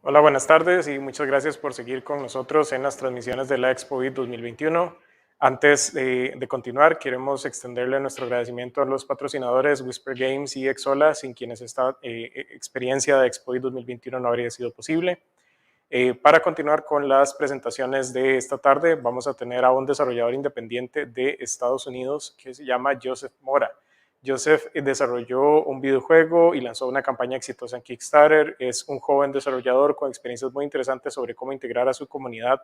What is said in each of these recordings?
Hola, buenas tardes y muchas gracias por seguir con nosotros en las transmisiones de la Expo BIT 2021. Antes de continuar, queremos extenderle nuestro agradecimiento a los patrocinadores Whisper Games y Exola, sin quienes esta experiencia de Expo BIT 2021 no habría sido posible. Para continuar con las presentaciones de esta tarde, vamos a tener a un desarrollador independiente de Estados Unidos que se llama Joseph Mora. Joseph desarrolló un videojuego y lanzó una campaña exitosa en Kickstarter. Es un joven desarrollador con experiencias muy interesantes sobre cómo integrar a su comunidad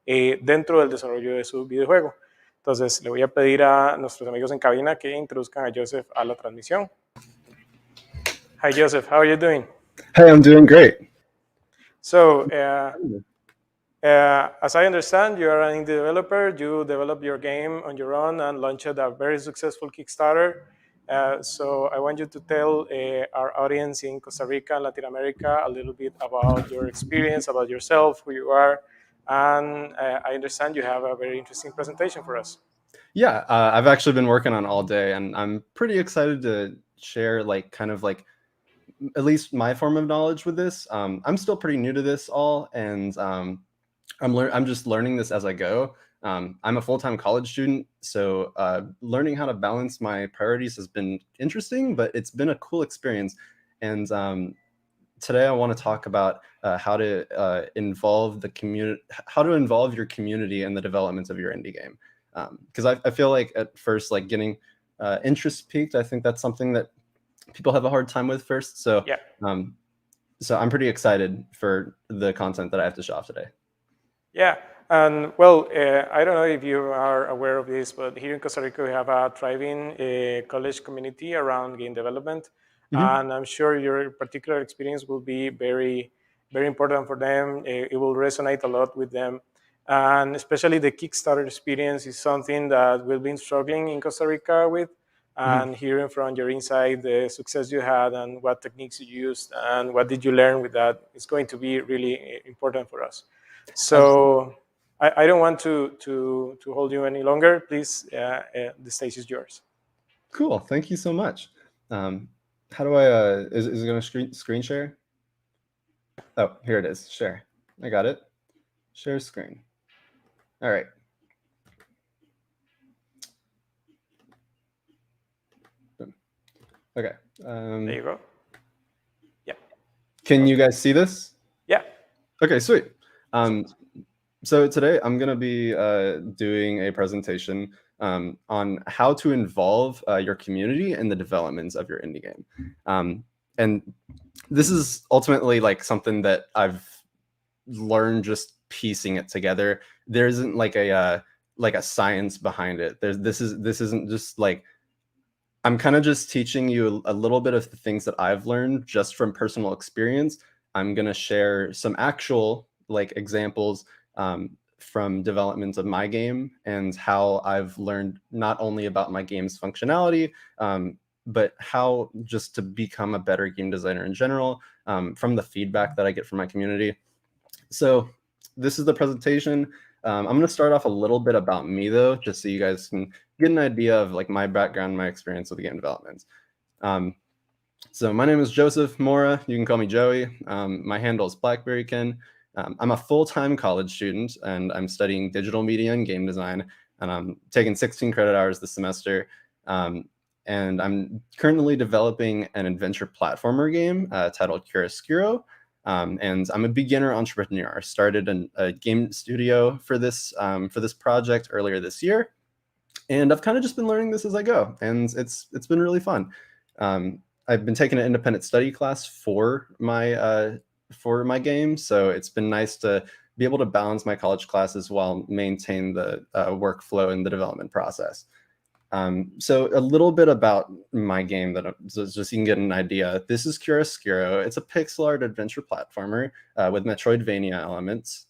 dentro del desarrollo de su videojuego. Entonces, le voy a pedir a nuestros amigos en cabina que introduzcan a Joseph a la transmisión. Hi, Joseph. How are you doing? Hey, I'm doing great. So, as I understand, you are an indie developer. You developed your game on your own and launched a very successful Kickstarter. So I want you to tell our audience in Costa Rica and Latin America a little bit about your experience, about yourself, who you are, and I understand you have a very interesting presentation for us. Yeah, I've actually been working on all day, and I'm pretty excited to share at least my form of knowledge with this. I'm still pretty new to this all, and I'm just learning this as I go. I'm a full-time college student, so learning how to balance my priorities has been interesting, but it's been a cool experience. And today I want to talk about how to involve the community, how to involve your community in the development of your indie game. Because I feel like at first, like getting interest peaked, I think that's something that people have a hard time with first. So, Yeah. So I'm pretty excited for the content that I have to show off today. Yeah, and well, I don't know if you are aware of this, but here in Costa Rica, we have a thriving college community around game development. And I'm sure your particular experience will be very, very important for them. It will resonate a lot with them. And especially the Kickstarter experience is something that we've been struggling in Costa Rica with. And hearing from your insight, the success you had and what techniques you used and what did you learn with that is going to be really important for us. So I don't want to hold you any longer. Please, the stage is yours. Cool. Thank you so much. How do I, is it going to screen share? Oh, here it is. Share. I got it. Share screen. All right. Okay. There you go. Yeah. Can you guys see this? Yeah. Okay, sweet. So today I'm going to be doing a presentation on how to involve your community in the developments of your indie game. And this is ultimately like something that I've learned just piecing it together. There isn't like a science behind it. This isn't just like, I'm kind of just teaching you a little bit of the things that I've learned just from personal experience. I'm going to share some actual like examples from development of my game and how I've learned not only about my game's functionality, but how just to become a better game designer in general from the feedback that I get from my community. So this is the presentation. I'm going to start off a little bit about me though, just so you guys can get an idea of like my background, my experience with game development. So my name is Joseph Mora. You can call me Joey. My handle is BlackberryKin. I'm a full-time college student and I'm studying digital media and game design, and I'm taking 16 credit hours this semester. And I'm currently developing an adventure platformer game titled CHIAROSCURO. And I'm a beginner entrepreneur. I started a game studio for this project earlier this year, and I've kind of just been learning this as I go, and it's been really fun. I've been taking an independent study class for my game, so it's been nice to be able to balance my college classes while maintain the workflow in the development process. So a little bit about my game so just you can get an idea. This is CHIAROSCURO. It's a pixel art adventure platformer with Metroidvania elements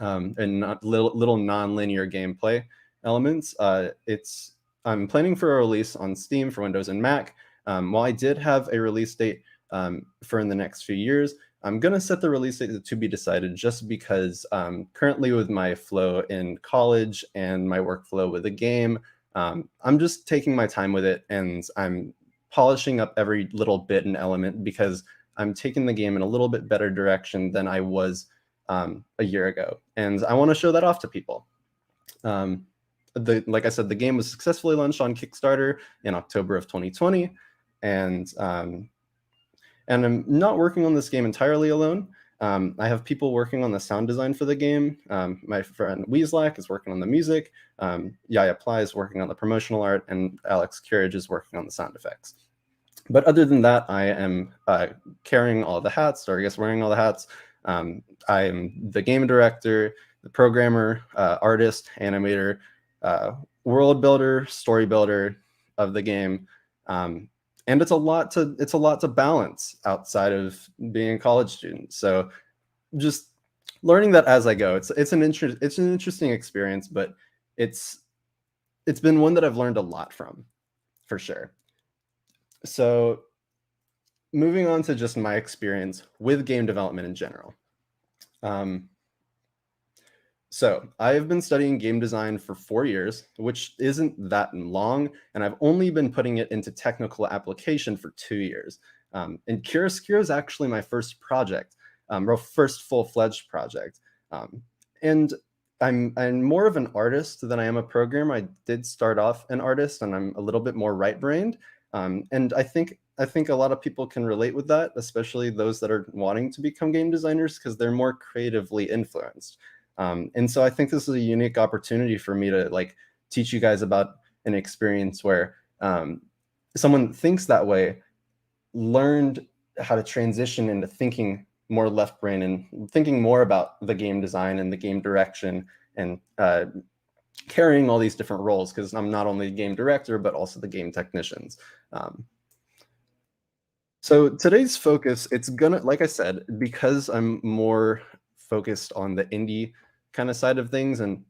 and little non-linear gameplay elements. I'm planning for a release on Steam for Windows and Mac. While I did have a release date for in the next few years, I'm going to set the release date to be decided just because currently with my flow in college and my workflow with the game, I'm just taking my time with it, and I'm polishing up every little bit and element because I'm taking the game in a little bit better direction than I was a year ago. And I want to show that off to people. Like I said, the game was successfully launched on Kickstarter in October of 2020. And I'm not working on this game entirely alone. I have people working on the sound design for the game. My friend Weaslack is working on the music. Yaya Ply is working on the promotional art, and Alex Curridge is working on the sound effects. But other than that, I am carrying all the hats, or I guess wearing all the hats. I am the game director, the programmer, artist, animator, world builder, story builder of the game. And it's a lot to balance outside of being a college student. So just learning that as I go, it's an interesting experience, but it's been one that I've learned a lot from, for sure. So moving on to just my experience with game development in general. So I've been studying game design for 4 years, which isn't that long, and I've only been putting it into technical application for 2 years. And CHIAROSCURO is actually my first project, or first full-fledged project. And I'm more of an artist than I am a programmer. I did start off an artist, and I'm a little bit more right-brained. And I think a lot of people can relate with that, especially those that are wanting to become game designers, because they're more creatively influenced. And so I think this is a unique opportunity for me to like teach you guys about an experience where someone thinks that way, learned how to transition into thinking more left brain and thinking more about the game design and the game direction and carrying all these different roles, because I'm not only the game director, but also the game technicians. So today's focus, it's gonna, like I said, because I'm more focused on the indie kind of side of things and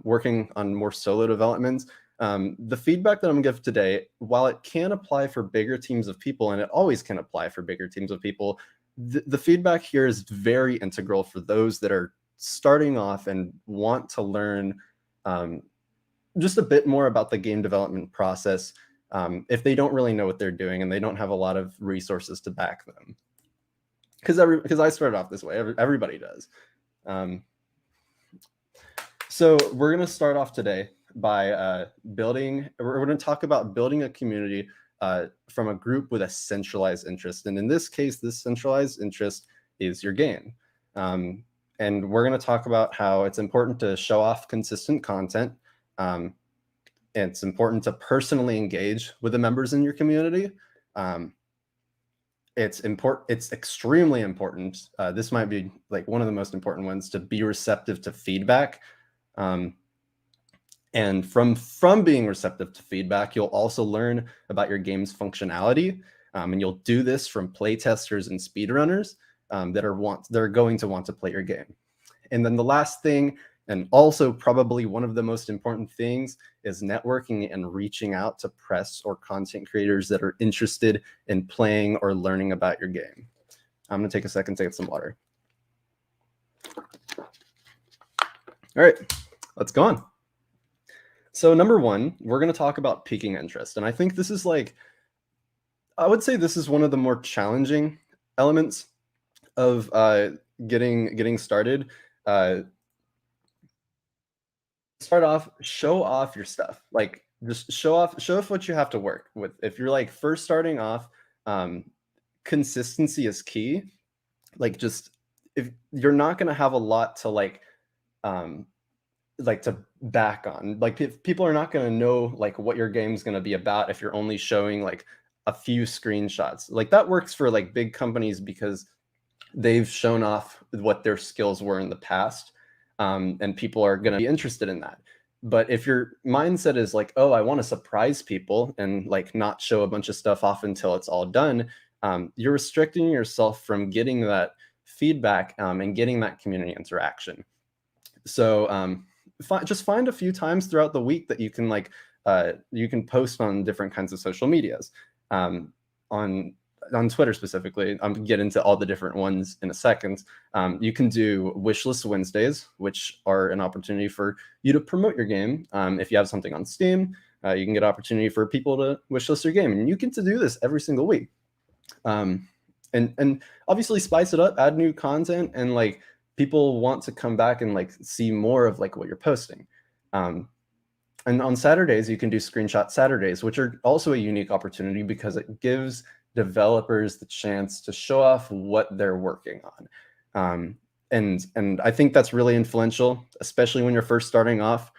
working on more solo developments, the feedback that I'm going to give today, while it can apply for bigger teams of people, and it always can apply for bigger teams of people, the feedback here is very integral for those that are starting off and want to learn just a bit more about the game development process if they don't really know what they're doing and they don't have a lot of resources to back them. Because I started off this way, everybody does. So we're going to start off today by we're going to talk about building a community from a group with a centralized interest. And in this case, this centralized interest is your game. And we're going to talk about how it's important to show off consistent content. And it's important to personally engage with the members in your community. It's extremely important. This might be like one of the most important ones, to be receptive to feedback. And from being receptive to feedback, you'll also learn about your game's functionality. And you'll do this from playtesters and speedrunners that are going to want to play your game. And then the last thing, and also probably one of the most important things, is networking and reaching out to press or content creators that are interested in playing or learning about your game. I'm going to take a second to get some water. All right, let's go on. So number one, we're going to talk about piquing interest. And I think this is I would say this is one of the more challenging elements of getting started. Start off, show off your stuff. Like, just show off what you have to work with. If you're like first starting off, consistency is key. Like, just, if you're not going to have a lot to to back on, like, if people are not going to know like what your game's going to be about if you're only showing like a few screenshots. Like, that works for like big companies because they've shown off what their skills were in the past. And people are going to be interested in that. But if your mindset is like, oh, I want to surprise people and like not show a bunch of stuff off until it's all done, you're restricting yourself from getting that feedback and getting that community interaction. So just find a few times throughout the week that you can you can post on different kinds of social medias. On Twitter specifically, I'm gonna get into all the different ones in a second. You can do wishlist Wednesdays, which are an opportunity for you to promote your game. If you have something on Steam, you can get opportunity for people to wishlist your game, and you get to do this every single week. And obviously spice it up, add new content, and like people want to come back and like see more of like what you're posting. And on Saturdays, you can do Screenshot Saturdays, which are also a unique opportunity because it gives developers the chance to show off what they're working on. And I think that's really influential, especially when you're first starting off.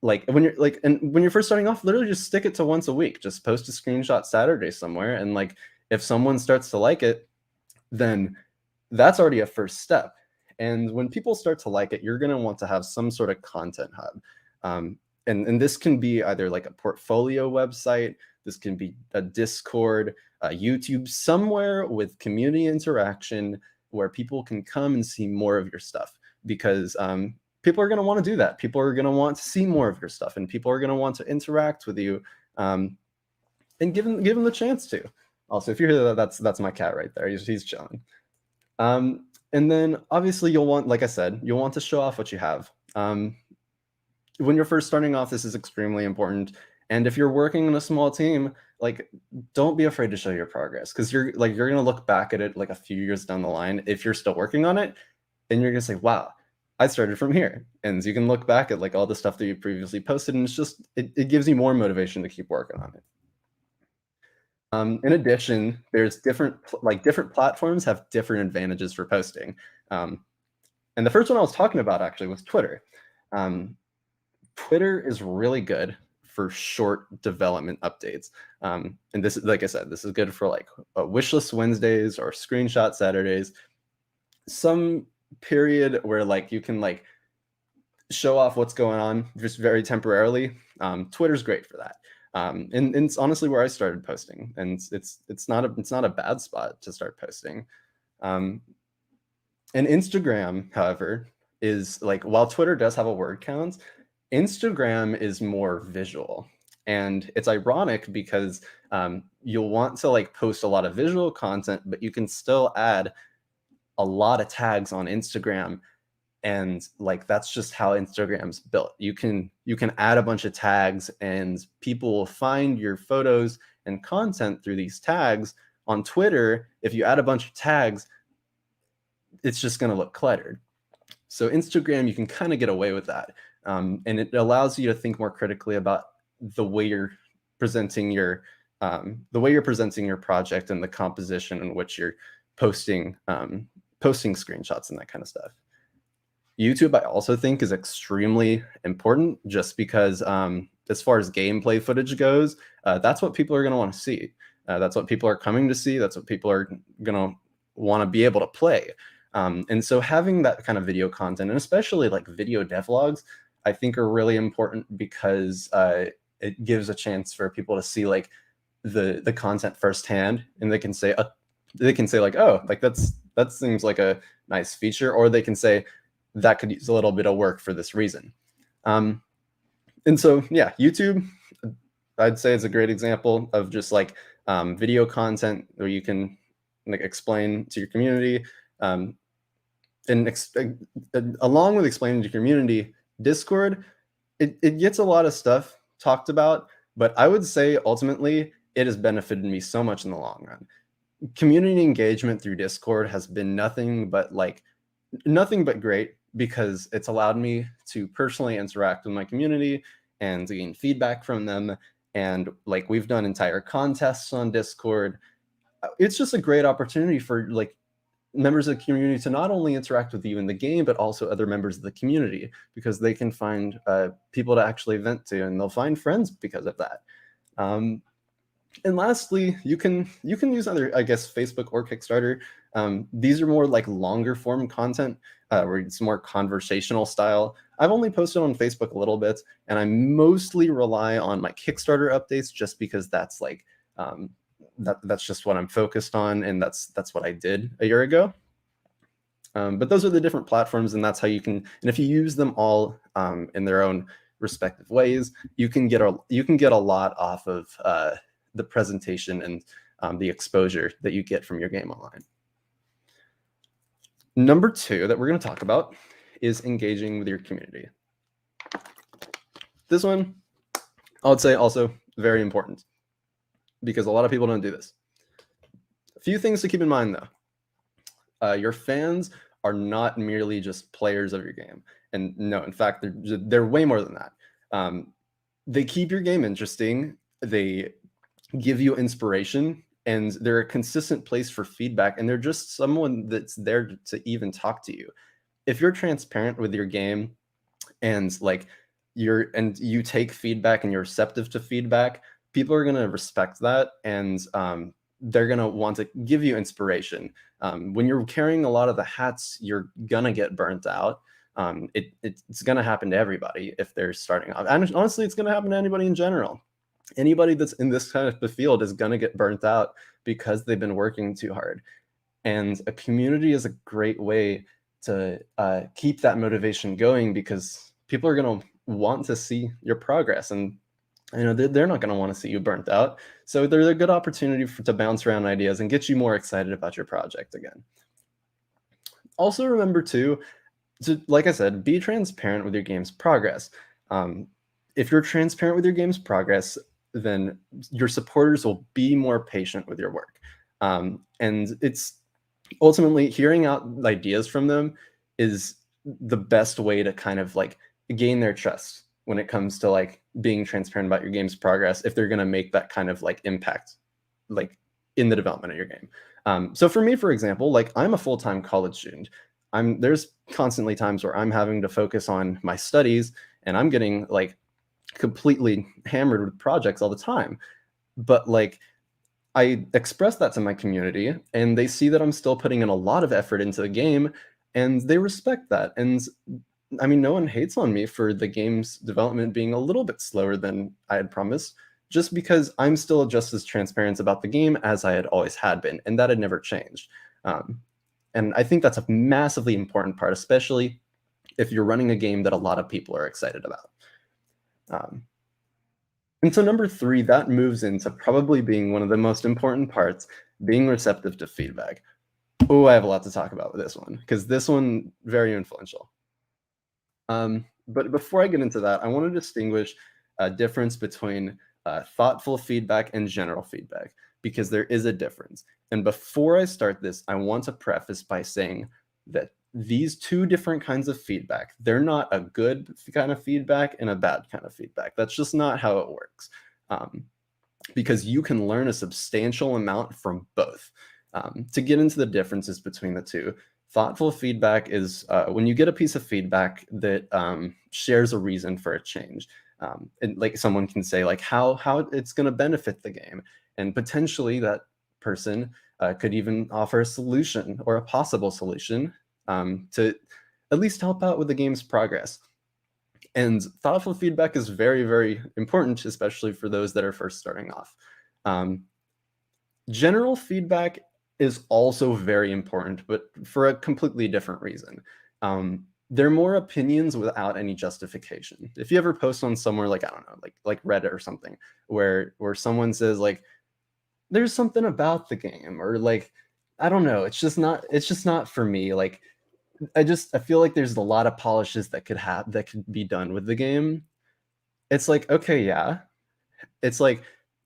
Like when you're first starting off, literally just stick it to once a week. Just post a Screenshot Saturday somewhere, and like if someone starts to like it, then that's already a first step. And when people start to like it, you're going to want to have some sort of content hub. And this can be either like a portfolio website, this can be a Discord, a YouTube, somewhere with community interaction where people can come and see more of your stuff, because people are going to want to do that. People are going to want to see more of your stuff, and people are going to want to interact with you, and give them the chance to. Also, if you hear that, that's my cat right there. He's chilling. And then obviously you'll want, like I said, you'll want to show off what you have. When you're first starting off, this is extremely important. And if you're working in a small team, like don't be afraid to show your progress, because you're going to look back at it like a few years down the line if you're still working on it, and you're going to say, wow, I started from here. And you can look back at like all the stuff that you previously posted, and it's just it gives you more motivation to keep working on it. In addition, there's different platforms have different advantages for posting. And the first one I was talking about actually was Twitter. Twitter is really good for short development updates. And this is, like I said, this is good for like wishlist Wednesdays or Screenshot Saturdays. Some period where like you can like show off what's going on just very temporarily. Twitter's great for that. And it's honestly where I started posting, and it's not a bad spot to start posting. And Instagram, however, is like, while Twitter does have a word count, Instagram is more visual. And it's ironic because you'll want to like post a lot of visual content, but you can still add a lot of tags on Instagram. And like that's just how Instagram's built. You can add a bunch of tags, and people will find your photos and content through these tags. On Twitter, if you add a bunch of tags, it's just going to look cluttered. So Instagram, you can kind of get away with that, and it allows you to think more critically about the way you're presenting your project and the composition in which you're posting screenshots and that kind of stuff. YouTube, I also think, is extremely important, just because as far as gameplay footage goes, that's what people are going to want to see. That's what people are coming to see. That's what people are going to want to be able to play. And so having that kind of video content, and especially like video devlogs, I think are really important, because it gives a chance for people to see like the content firsthand, and they can say like, oh, like that seems like a nice feature, or they can say that could use a little bit of work for this reason. And so, yeah, YouTube, I'd say, is a great example of just like video content where you can like explain to your community. And along with explaining to your community, Discord, it gets a lot of stuff talked about, but I would say ultimately it has benefited me so much in the long run. Community engagement through Discord has been nothing but great, because it's allowed me to personally interact with my community and to gain feedback from them. And like, we've done entire contests on Discord. It's just a great opportunity for like members of the community to not only interact with you in the game, but also other members of the community, because they can find people to actually vent to, and they'll find friends because of that. And lastly, you can use either, I guess, Facebook or Kickstarter. These are more like longer form content, where it's more conversational style. I've only posted on Facebook a little bit, and I mostly rely on my Kickstarter updates, just because that's like that's just what I'm focused on, and that's what I did a year ago. But those are the different platforms, and that's how you can. And if you use them all in their own respective ways, you can get a lot off of the presentation and the exposure that you get from your game online. Number 2 that we're going to talk about is engaging with your community. This one, I would say, also very important, because a lot of people don't do this. few things to keep in mind though. Your fans are not merely just players of your game. And no, in fact, they're way more than that. They keep your game interesting. They give you inspiration, and they're a consistent place for feedback. And they're just someone that's there to even talk to you. If you're transparent with your game and like you take feedback and you're receptive to feedback, people are going to respect that, and they're going to want to give you inspiration. When you're carrying a lot of the hats, you're going to get burnt out. It's going to happen to everybody if they're starting off. And honestly, it's going to happen to anybody in general. Anybody that's in this kind of the field is going to get burnt out because they've been working too hard. And a community is a great way to keep that motivation going, because people are going to want to see your progress, and they're not going to want to see you burnt out. So they're a good opportunity to bounce around ideas and get you more excited about your project again. Also remember too, like I said, be transparent with your game's progress. If you're transparent with your game's progress, then your supporters will be more patient with your work. And it's ultimately hearing out ideas from them is the best way to kind of like gain their trust when it comes to like being transparent about your game's progress, if they're going to make that kind of like impact like in the development of your game. So for me, for example, like I'm a full-time college student. There's constantly times where I'm having to focus on my studies, and I'm getting like completely hammered with projects all the time. But like I express that to my community, and they see that I'm still putting in a lot of effort into the game, and they respect that. And I mean, no one hates on me for the game's development being a little bit slower than I had promised, just because I'm still just as transparent about the game as I had always had been, and that had never changed. And I think that's a massively important part, especially if you're running a game that a lot of people are excited about. And so number 3, that moves into probably being one of the most important parts, being receptive to feedback. Oh, I have a lot to talk about with this one, because this one, very influential. But before I get into that, I want to distinguish a difference between thoughtful feedback and general feedback, because there is a difference. And before I start this, I want to preface by saying that these two different kinds of feedback, they're not a good kind of feedback and a bad kind of feedback. That's just not how it works. Because you can learn a substantial amount from both. To get into the differences between the two, thoughtful feedback is when you get a piece of feedback that shares a reason for a change. And like someone can say like how it's going to benefit the game, and potentially that person could even offer a solution or a possible solution to at least help out with the game's progress. And thoughtful feedback is very, very important, especially for those that are first starting off. General feedback is also very important, but for a completely different reason. They're more opinions without any justification. If you ever post on somewhere like, I don't know, like Reddit or something, where someone says like, there's something about the game, or like, I don't know, it's just not for me. Like, I feel like there's a lot of polishes that could be done with the game. It's like, okay, yeah. It's like,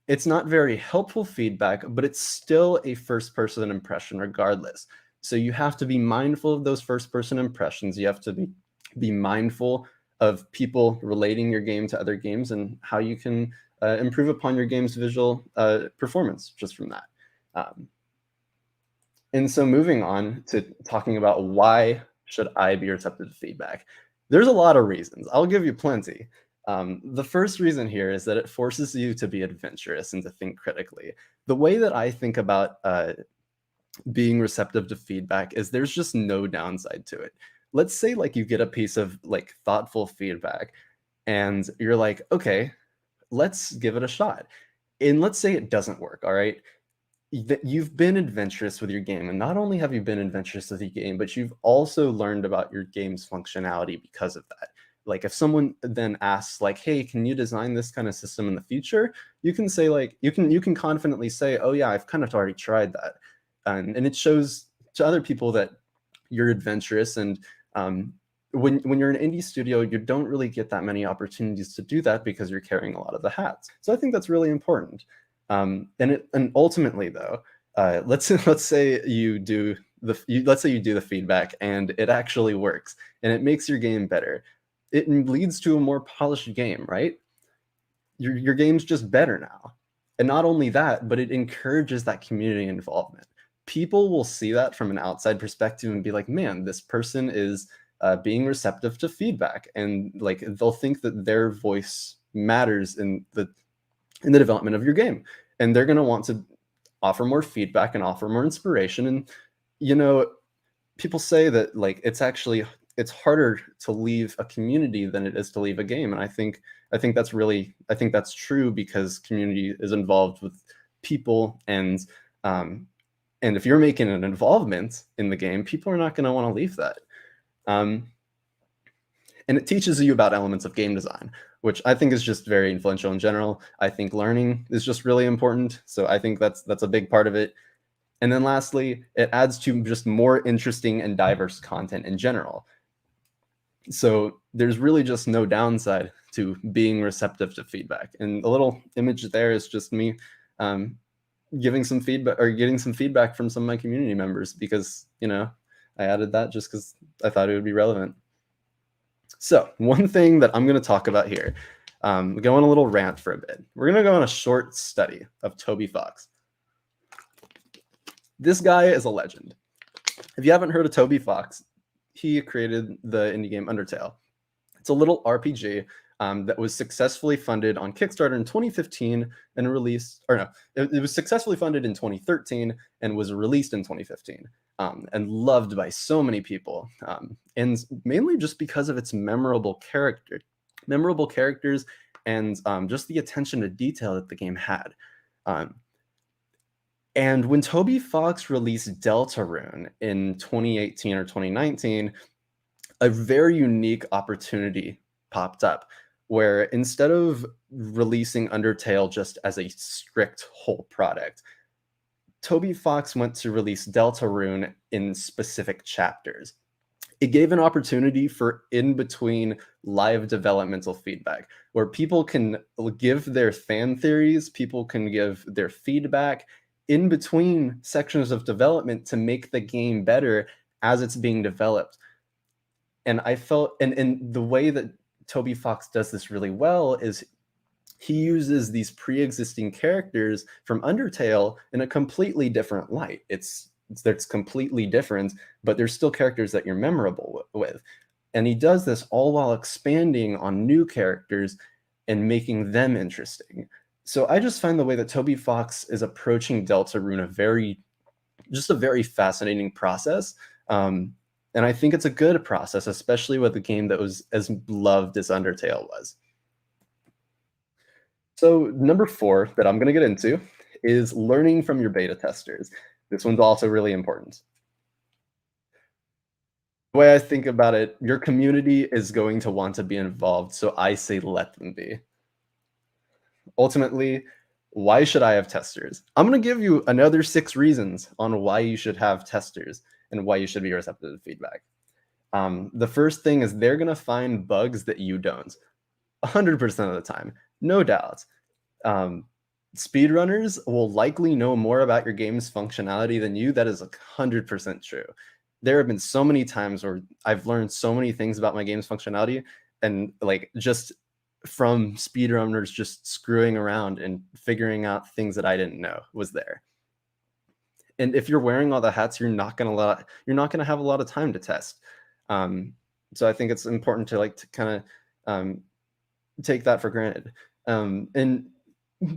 it's not very helpful feedback, but it's still a first-person impression regardless. So you have to be mindful of those first-person impressions. You have to be mindful of people relating your game to other games, and how you can improve upon your game's visual performance just from that. And so moving on to talking about why should I be receptive to feedback, there's a lot of reasons. I'll give you plenty. The first reason here is that it forces you to be adventurous and to think critically. The way that I think about being receptive to feedback is there's just no downside to it. Let's say like you get a piece of like thoughtful feedback and you're like, okay, let's give it a shot. And let's say it doesn't work, all right? You've been adventurous with your game, and not only have you been adventurous with your game, but you've also learned about your game's functionality because of that. Like if someone then asks like, hey, can you design this kind of system in the future? You can say like, you can confidently say, oh yeah, I've kind of already tried that. And it shows to other people that you're adventurous. And when you're an indie studio, you don't really get that many opportunities to do that because you're carrying a lot of the hats. So I think that's really important. And ultimately though, let's say you do the feedback and it actually works and it makes your game better. It leads to a more polished game, right? Your game's just better now. And not only that, but it encourages that community involvement. People will see that from an outside perspective and be like, man, this person is being receptive to feedback, and like they'll think that their voice matters in the development of your game, and they're going to want to offer more feedback and offer more inspiration. And you know, people say that like it's harder to leave a community than it is to leave a game, and I think that's true, because community is involved with people, and if you're making an involvement in the game, people are not going to want to leave that. And it teaches you about elements of game design, which I think is just very influential in general. I think learning is just really important, so I think that's a big part of it. And then lastly, it adds to just more interesting and diverse content in general. So there's really just no downside to being receptive to feedback. And the little image there is just me giving some feedback, or getting some feedback from some of my community members, because, you know, I added that just because I thought it would be relevant. So one thing that I'm going to talk about here, go on a little rant for a bit. We're going to go on a short study of Toby Fox. This guy is a legend. If you haven't heard of Toby Fox, he created the indie game Undertale. It's a little RPG that was successfully funded on Kickstarter in 2015 and released, or no, it was successfully funded in 2013 and was released in 2015, and loved by so many people, and mainly just because of its memorable characters, and just the attention to detail that the game had. And when Toby Fox released Deltarune in 2018 or 2019, a very unique opportunity popped up, where instead of releasing Undertale just as a strict whole product, Toby Fox went to release Deltarune in specific chapters. It gave an opportunity for in-between live developmental feedback, where people can give their fan theories, people can give their feedback in between sections of development to make the game better as it's being developed. And I felt, and the way that Toby Fox does this really well is he uses these pre-existing characters from Undertale in a completely different light. It's completely different, but there's still characters that you're memorable with. And he does this all while expanding on new characters and making them interesting. So I just find the way that Toby Fox is approaching Deltarune a very fascinating process. And I think it's a good process, especially with a game that was as loved as Undertale was. So number 4 that I'm going to get into is learning from your beta testers. This one's also really important. The way I think about it, your community is going to want to be involved, so I say let them be. Ultimately, why should I have testers? I'm going to give you another 6 reasons on why you should have testers and why you should be receptive to feedback. The first thing is they're going to find bugs that you don't, 100% of the time, no doubt. Speedrunners will likely know more about your game's functionality than you. That is 100% true. There have been so many times where I've learned so many things about my game's functionality, and like just from speedrunners just screwing around and figuring out things that I didn't know was there. And if you're wearing all the hats, you're not gonna have a lot of time to test. So I think it's important to kind of take that for granted. And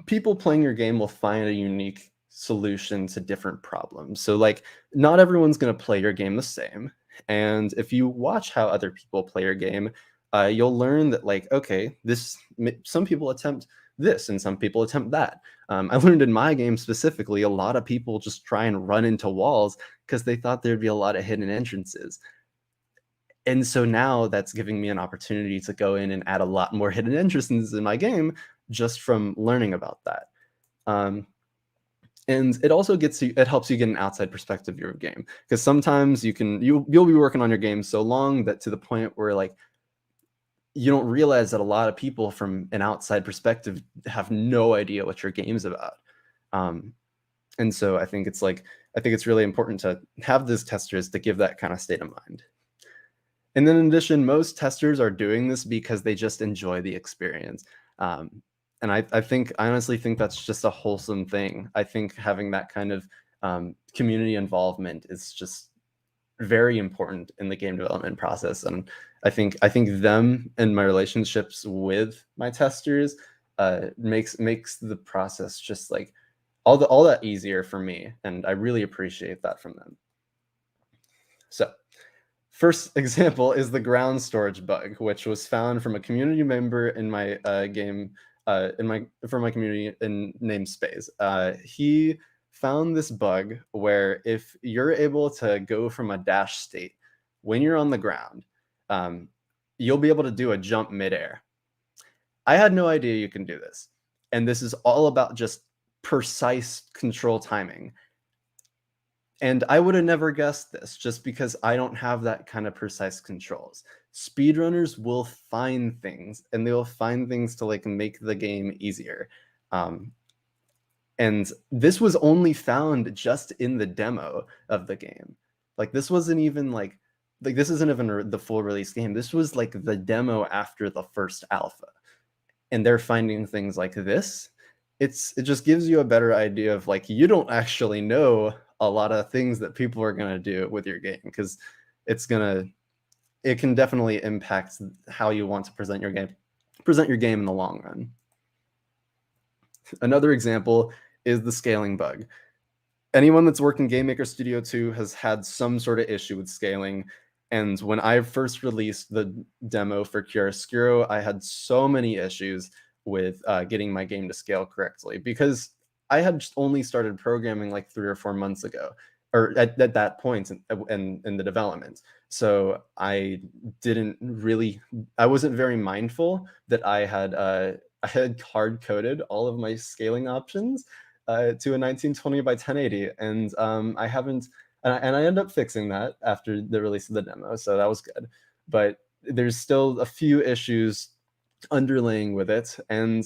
people playing your game will find a unique solution to different problems. So like not everyone's going to play your game the same. And if you watch how other people play your game, you'll learn that like, okay, some people attempt this and some people attempt that. I learned in my game specifically, a lot of people just try and run into walls because they thought there'd be a lot of hidden entrances. And so now that's giving me an opportunity to go in and add a lot more hidden entrances in my game just from learning about that. And it also helps you get an outside perspective of your game, because sometimes you'll be working on your game so long that to the point where like you don't realize that a lot of people from an outside perspective have no idea what your game's about. And so I think it's really important to have these testers to give that kind of state of mind. And then in addition, most testers are doing this because they just enjoy the experience. And I honestly think that's just a wholesome thing. I think having that kind of community involvement is just very important in the game development process. And I think them and my relationships with my testers makes the process just like all that easier for me. And I really appreciate that from them. So first example is the ground storage bug, which was found from a community member in my game, for my community in namespace. He found this bug where if you're able to go from a dash state when you're on the ground, you'll be able to do a jump midair. I had no idea you can do this. And this is all about just precise control timing. And I would have never guessed this just because I don't have that kind of precise controls. Speedrunners will find things, and they will find things to like make the game easier. And this was only found just in the demo of the game. Like this wasn't even like this isn't even the full release game. This was like the demo after the first alpha. And they're finding things like this. It just gives you a better idea of like, you don't actually know a lot of things that people are going to do with your game, because it can definitely impact how you want to present your game in the long run. Another example is the scaling bug. Anyone that's worked in Game Maker Studio 2 has had some sort of issue with scaling. And when I first released the demo for CHIAROSCURO, I had so many issues with getting my game to scale correctly, because I had just only started programming like 3 or 4 months ago, or at that point in the development. So I wasn't very mindful that I had hard coded all of my scaling options to a 1920 by 1080, and I haven't. And I ended up fixing that after the release of the demo, so that was good. But there's still a few issues underlaying with it, and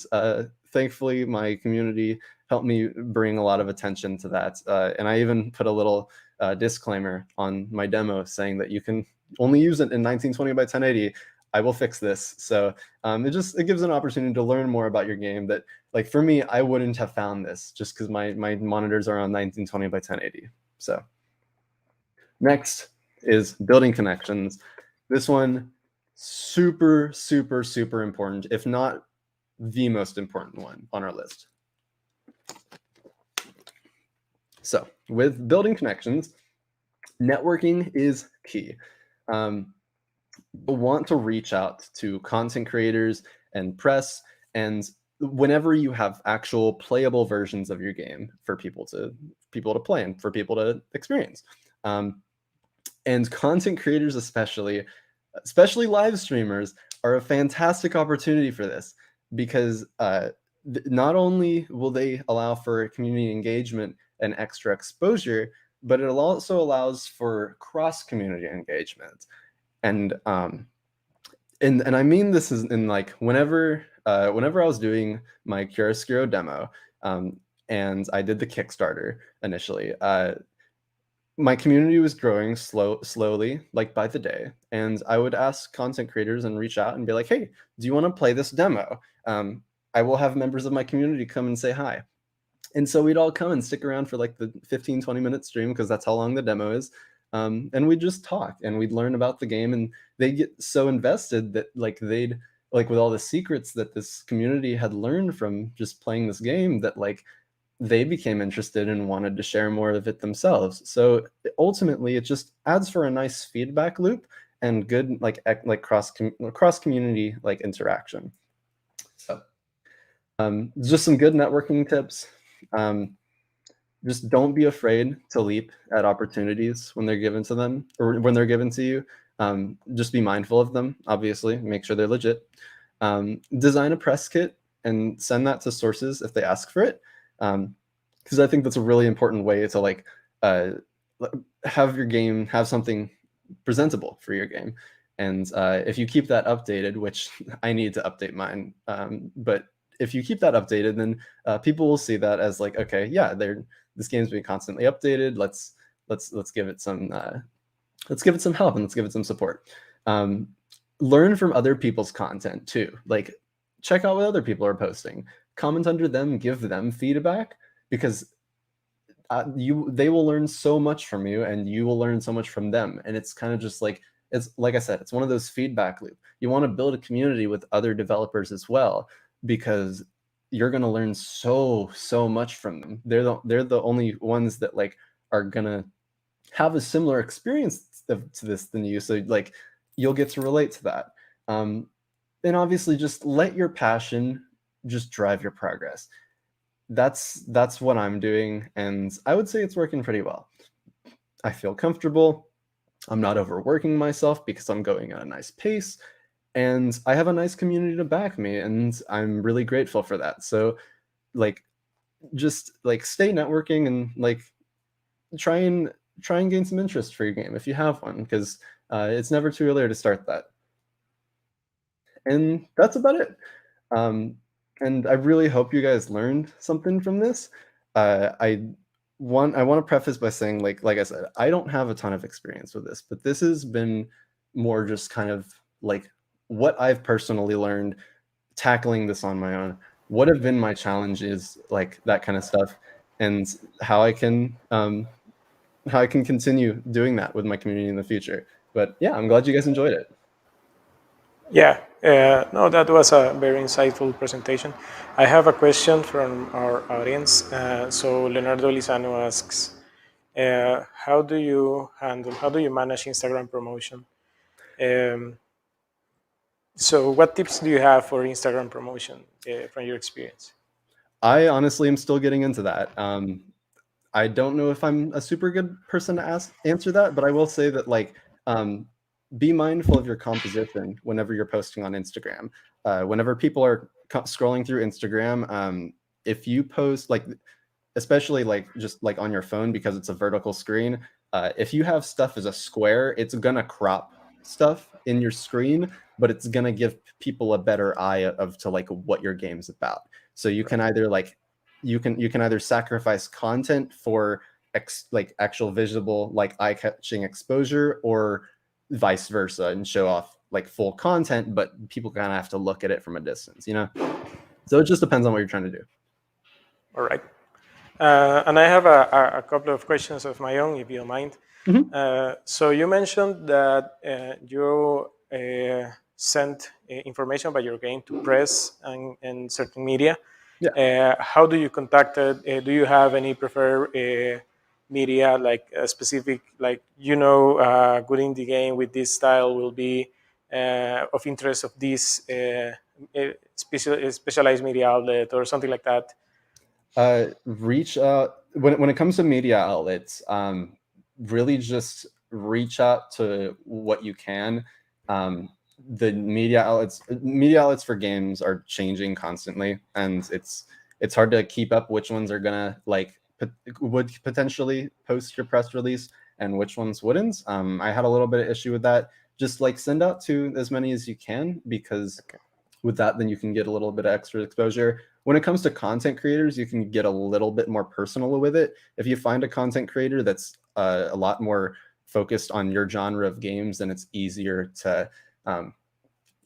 thankfully my community helped me bring a lot of attention to that. And I even put a little disclaimer on my demo saying that you can only use it in 1920 by 1080. I will fix this. So it gives an opportunity to learn more about your game that, like, for me, I wouldn't have found this just because my monitors are on 1920 by 1080. So next is building connections. This one, super, super, super important, if not the most important one on our list. So with building connections, networking is key. You'll want to reach out to content creators and press, and whenever you have actual playable versions of your game for people to play and for people to experience. And content creators especially live streamers, are a fantastic opportunity for this, because not only will they allow for community engagement and extra exposure, but it also allows for cross-community engagement. And I mean this is in like whenever I was doing my CHIAROSCURO demo, and I did the Kickstarter initially, my community was growing slowly, like by the day. And I would ask content creators and reach out and be like, hey, do you want to play this demo? I will have members of my community come and say hi. And so we'd all come and stick around for like the 15-20 minute stream, because that's how long the demo is. And we'd just talk and we'd learn about the game, and they get so invested that like they'd like, with all the secrets that this community had learned from just playing this game, that like they became interested and wanted to share more of it themselves. So ultimately, it just adds for a nice feedback loop and good like cross community like interaction. So just some good networking tips. Just don't be afraid to leap at opportunities when they're given to them, or when they're given to you. Just be mindful of them, obviously, make sure they're legit. Design a press kit and send that to sources if they ask for it. Because I think that's a really important way to like have your game have something presentable for your game. And if you keep that updated, which I need to update mine, but if you keep that updated, then people will see that as like, okay, yeah, this game's being constantly updated. Let's give it some help, and let's give it some support. Learn from other people's content too. Like, check out what other people are posting, comment under them, give them feedback, because they will learn so much from you, and you will learn so much from them. And it's kind of just like, it's like I said, it's one of those feedback loop. You want to build a community with other developers as well, because you're going to learn so much from them. They're the only ones that like are going to have a similar experience to this than you. So like, you'll get to relate to that. And obviously just let your passion just drive your progress. That's what I'm doing, and I would say it's working pretty well. I feel comfortable. I'm not overworking myself because I'm going at a nice pace, and I have a nice community to back me, and I'm really grateful for that. So like, just like stay networking, and like try and gain some interest for your game if you have one, because it's never too early to start that. And that's about it. And I really hope you guys learned something from this. I want to preface by saying, like I said, I don't have a ton of experience with this, but this has been more just kind of like what I've personally learned tackling this on my own. What have been my challenges, like that kind of stuff, and how I can continue doing that with my community in the future. But yeah, I'm glad you guys enjoyed it. Yeah, no, that was a very insightful presentation. I have a question from our audience. So Leonardo Lizano asks, how do you manage Instagram promotion? So what tips do you have for Instagram promotion from your experience? I honestly am still getting into that. I don't know if I'm a super good person to answer that, but I will say that like, be mindful of your composition whenever you're posting on Instagram. Whenever people are scrolling through Instagram, if you post like, especially like just like on your phone, because it's a vertical screen, if you have stuff as a square, it's gonna crop stuff in your screen, but it's gonna give people a better eye to like what your game's about. So you can either like, you can either sacrifice content for like actual visible, like eye-catching exposure, or vice versa, and show off like full content, but people kind of have to look at it from a distance, you know? So it just depends on what you're trying to do. All right. And I have a couple of questions of my own, if you don't mind. So you mentioned that you sent information about your game to press and certain media. Yeah. How do you contact it? Do you have any preferred media, like a specific, like, good indie game with this style will be of interest of this specialized media outlet or something like that? Reach out when it comes to media outlets. Really just reach out to what you can. The media outlets for games are changing constantly, and it's hard to keep up which ones are gonna like would potentially post your press release and which ones wouldn't. I had a little bit of issue with that. Just like send out to as many as you can, because with that, then you can get a little bit of extra exposure. When it comes to content creators, you can get a little bit more personal with it. If you find a content creator that's a lot more focused on your genre of games, then it's easier to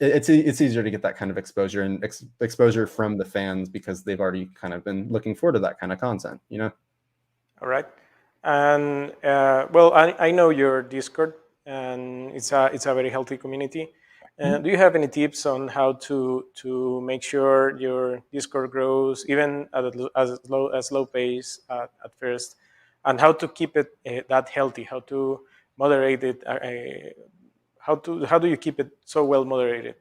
it's easier to get that kind of exposure and exposure from the fans, because they've already kind of been looking forward to that kind of content, you know? All right. And well, I know your Discord, and it's a very healthy community. Do you have any tips on how to make sure your Discord grows, even at a slow pace at first, and how to keep it that healthy? How to moderate it? How do you keep it so well moderated?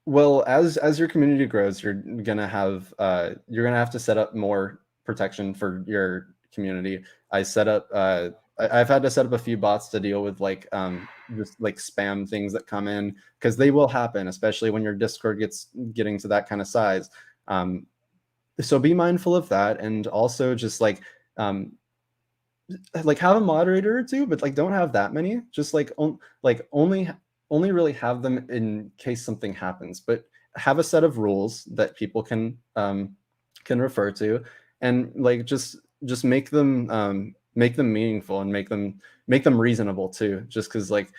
Well, as your community grows, you're gonna have to set up more protection for your community. I've had to set up a few bots to deal with like just like spam things that come in, because they will happen, especially when your Discord getting to that kind of size. So be mindful of that, and also just like have a moderator or two, but like don't have that many. Just like only really have them in case something happens, but have a set of rules that people can refer to, and like just make them meaningful and make them reasonable too. Just because like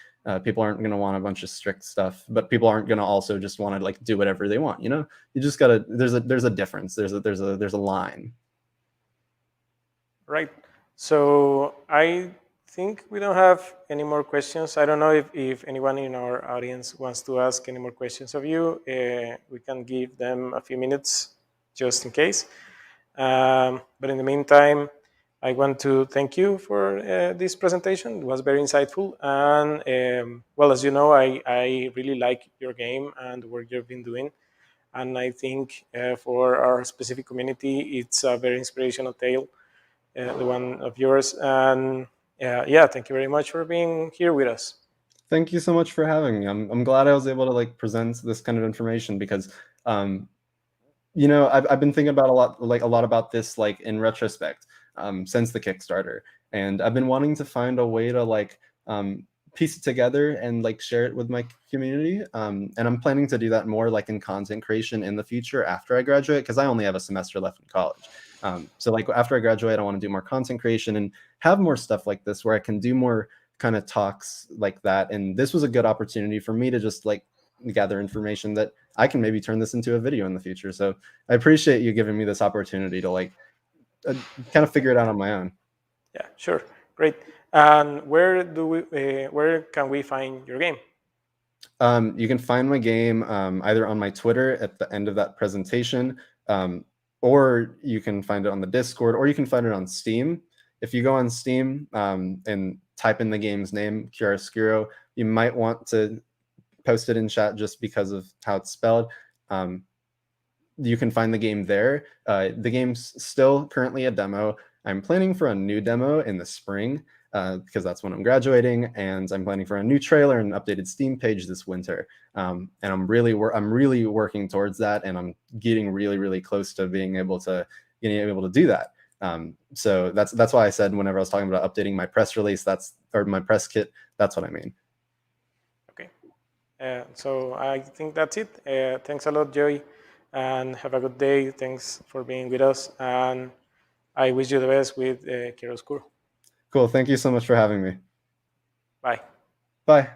people aren't going to want a bunch of strict stuff, but people aren't going to also just want to like do whatever they want. You just gotta. There's a difference. There's a line. Right. So I think we don't have any more questions. I don't know if anyone in our audience wants to ask any more questions of you. We can give them a few minutes just in case. But in the meantime, I want to thank you for this presentation. It was very insightful. And well, as you know, I really like your game and the work you've been doing. And I think for our specific community, it's a very inspirational tale, the one of yours. And yeah, thank you very much for being here with us. Thank you so much for having me. I'm glad I was able to like present this kind of information because I've been thinking about a lot about this like in retrospect since the Kickstarter, and I've been wanting to find a way to like piece it together and like share it with my community, and I'm planning to do that more like in content creation in the future after I graduate, because I only have a semester left in college. So like after I graduate, I want to do more content creation and have more stuff like this where I can do more kind of talks like that, and this was a good opportunity for me to just like gather information that I can maybe turn this into a video in the future. So I appreciate you giving me this opportunity to like kind of figure it out on my own. Yeah, sure, great. And where can we find your game? You can find my game either on my Twitter at the end of that presentation, or you can find it on the Discord, or you can find it on Steam. If you go on Steam and type in the game's name, CHIAROSCURO, you might want to post it in chat just because of how it's spelled. You can find the game there. The game's still currently a demo. I'm planning for a new demo in the spring because that's when I'm graduating, and I'm planning for a new trailer and an updated Steam page this winter. And I'm really working towards that, and I'm getting really close to being able to do that. So that's why I said whenever I was talking about updating my press release, or my press kit, that's what I mean. Okay. So I think that's it. Thanks a lot, Joey, and have a good day. Thanks for being with us, and I wish you the best with CHIAROSCURO. Cool. Thank you so much for having me. Bye. Bye.